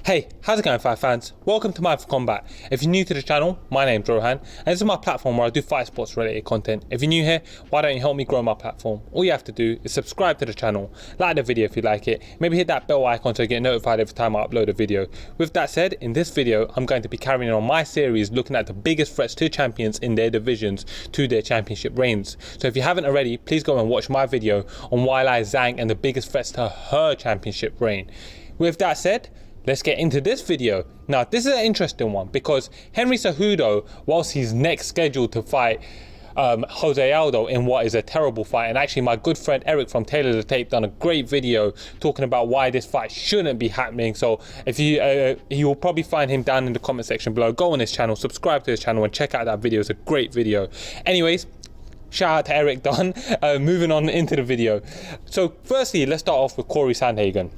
Hey, how's it going, fight fans? Welcome to mindforcombat. If you're new to the channel, my name's Rohan, and this is my platform where I do fight sports related content. If you're new here, why don't you help me grow my platform? All you have to do is subscribe to the channel, like the video if you like it, maybe hit that bell icon so you get notified every time I upload a video. With that said, in this video, I'm going to be carrying on my series looking at the biggest threats to champions in their divisions to their championship reigns. So if you haven't already, please go and watch my video on Wai Zhang and the biggest threats to her championship reign. With that said, let's get into this video. Now, this is an interesting one because Henry Cejudo, whilst he's next scheduled to fight Jose Aldo in what is a terrible fight, and actually my good friend Eric from Taylor the Tape done a great video talking about why this fight shouldn't be happening. So if you will probably find him down in the comment section below. Go on his channel, subscribe to his channel and check out that video. It's a great video. Anyways, shout out to Eric Dunn. Moving on into the video. So firstly, let's start off with Corey Sandhagen.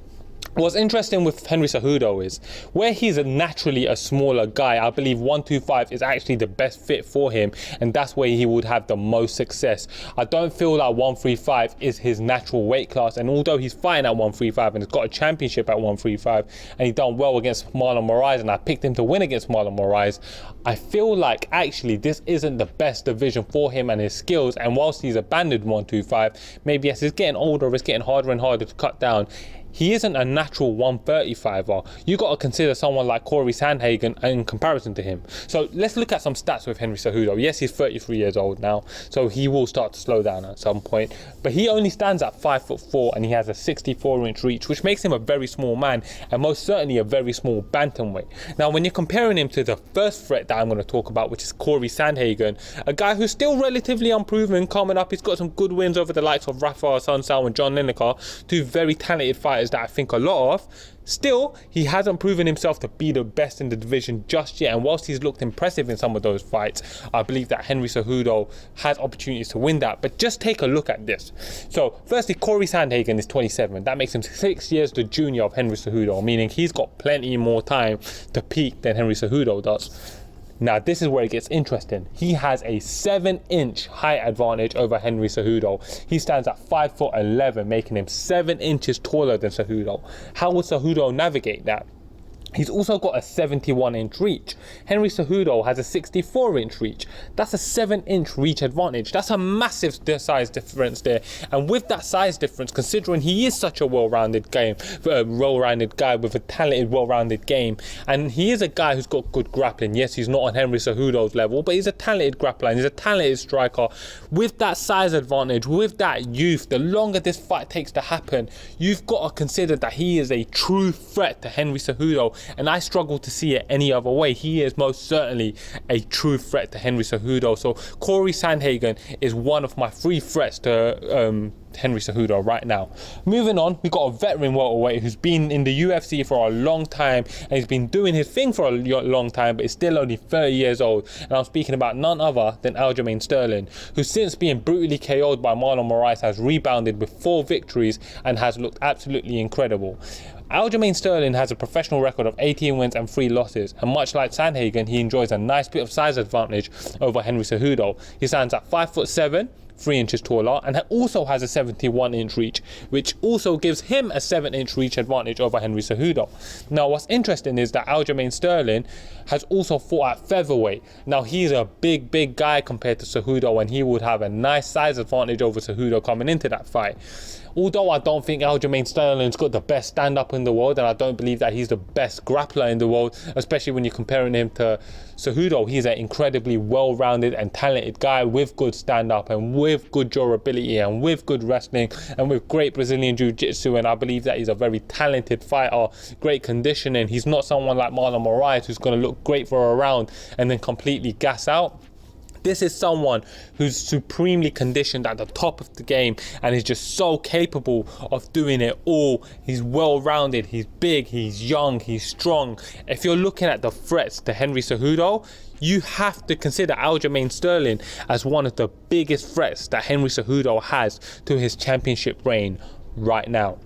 What's interesting with Henry Cejudo is where he's naturally a smaller guy, I believe 125 is actually the best fit for him, and that's where he would have the most success. I don't feel like 135 is his natural weight class, and although he's fighting at 135 and has got a championship at 135 and he's done well against Marlon Moraes, and I picked him to win against Marlon Moraes, I feel like actually this isn't the best division for him and his skills. And whilst he's abandoned 125, maybe as he's getting older, it's getting harder and harder to cut down, he isn't a natural 135er. You got to consider someone like Corey Sandhagen in comparison to him. So let's look at some stats with Henry Cejudo. Yes, he's 33 years old now, so he will start to slow down at some point. But he only stands at 5'4" and he has a 64-inch reach, which makes him a very small man and most certainly a very small bantamweight. Now, when you're comparing him to the first threat that I'm going to talk about, which is Corey Sandhagen, a guy who's still relatively unproven, coming up, he's got some good wins over the likes of Rafael Sunsao and John Lineker, two very talented fighters that I think a lot of. Still, he hasn't proven himself to be the best in the division just yet, and whilst he's looked impressive in some of those fights, I believe that Henry Cejudo has opportunities to win that. But just take a look at this. So firstly, Corey Sandhagen is 27. That makes him 6 years the junior of Henry Cejudo, meaning he's got plenty more time to peak than Henry Cejudo does. Now, this is where it gets interesting. He has a 7-inch height advantage over Henry Cejudo. He stands at 5'11", making him 7 inches taller than Cejudo. How would Cejudo navigate that? He's also got a 71-inch reach. Henry Cejudo has a 64-inch reach. That's a 7-inch reach advantage. That's a massive size difference there. And with that size difference, considering he is such a well-rounded guy with a talented, well-rounded game, and he is a guy who's got good grappling. Yes, he's not on Henry Cejudo's level, but he's a talented grappler and he's a talented striker. With that size advantage, with that youth, the longer this fight takes to happen, you've got to consider that he is a true threat to Henry Cejudo. And I struggle to see it any other way. He is most certainly a true threat to Henry Cejudo. So Corey Sandhagen is one of my 3 threats to Henry Cejudo right now. Moving on, we got a veteran welterweight who's been in the UFC for a long time and he's been doing his thing for a long time, but he's still only 30 years old. And I'm speaking about none other than Aljamain Sterling, who since being brutally KO'd by Marlon Moraes has rebounded with 4 victories and has looked absolutely incredible. Aljamain Sterling has a professional record of 18 wins and 3 losses, and much like Sandhagen, he enjoys a nice bit of size advantage over Henry Cejudo. He stands at 5'7", 3 inches taller, and also has a 71-inch reach, which also gives him a 7-inch reach advantage over Henry Cejudo. Now, what's interesting is that Aljamain Sterling has also fought at featherweight. Now, he's a big guy compared to Cejudo, and he would have a nice size advantage over Cejudo coming into that fight. Although I don't think Aljamain Sterling's got the best stand-up in the world, and I don't believe that he's the best grappler in the world, especially when you're comparing him to Cejudo. He's an incredibly well-rounded and talented guy with good stand-up and with good durability and with good wrestling and with great Brazilian Jiu-Jitsu, and I believe that he's a very talented fighter, great conditioning. He's not someone like Marlon Moraes who's going to look great for a round and then completely gas out. This is someone who's supremely conditioned at the top of the game and is just so capable of doing it all. He's well-rounded, he's big, he's young, he's strong. If you're looking at the threats to Henry Cejudo, you have to consider Aljamain Sterling as one of the biggest threats that Henry Cejudo has to his championship reign right now.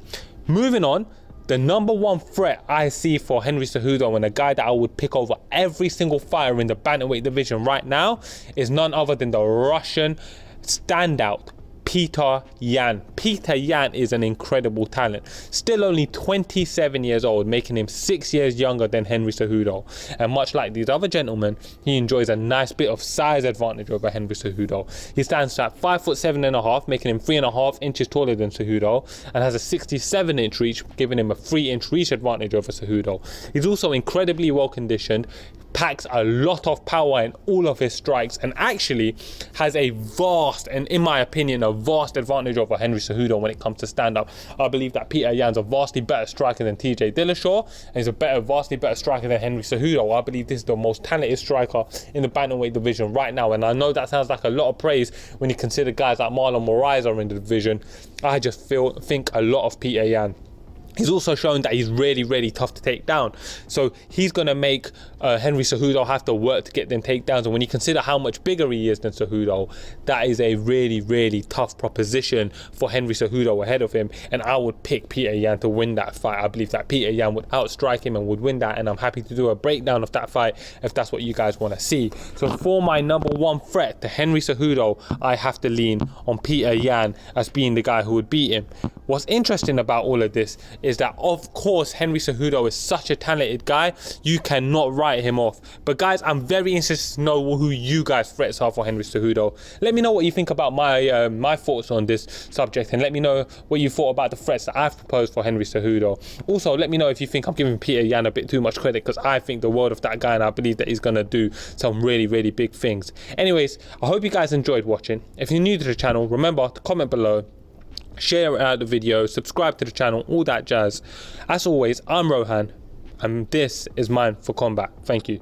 Moving on, the number 1 threat I see for Henry Cejudo, and a guy that I would pick over every single fighter in the bantamweight division right now, is none other than the Russian standout Peter Yan. Peter Yan is an incredible talent. Still only 27 years old, making him 6 years younger than Henry Cejudo. And much like these other gentlemen, he enjoys a nice bit of size advantage over Henry Cejudo. He stands at 5'7.5", making him 3.5 inches taller than Cejudo, and has a 67-inch reach, giving him a 3-inch reach advantage over Cejudo. He's also incredibly well conditioned, packs a lot of power in all of his strikes, and actually has a vast, and in my opinion, a vast advantage over Henry Cejudo when it comes to stand-up. I believe that Peter Yan's a vastly better striker than TJ Dillashaw, and he's a vastly better striker than Henry Cejudo. I believe this is the most talented striker in the bantamweight division right now, and I know that sounds like a lot of praise when you consider guys like Marlon Moraes are in the division. I just think a lot of Peter Yan. He's also shown that he's really tough to take down. So he's going to make Henry Cejudo have to work to get them takedowns. And when you consider how much bigger he is than Cejudo, that is a really tough proposition for Henry Cejudo ahead of him. And I would pick Peter Yan to win that fight. I believe that Peter Yan would outstrike him and would win that. And I'm happy to do a breakdown of that fight if that's what you guys want to see. So for my number one threat to Henry Cejudo, I have to lean on Peter Yan as being the guy who would beat him. What's interesting about all of this is that, of course, Henry Cejudo is such a talented guy, you cannot write him off. But guys, I'm very interested to know who you guys' threats are for Henry Cejudo. Let me know what you think about my thoughts on this subject, and let me know what you thought about the threats that I've proposed for Henry Cejudo. Also, let me know if you think I'm giving Peter Yan a bit too much credit, because I think the world of that guy, and I believe that he's going to do some really big things. Anyways, I hope you guys enjoyed watching. If you're new to the channel, remember to comment below, share out the video, subscribe to the channel, all that jazz. As always, I'm Rohan, and this is Mind for Combat. Thank you.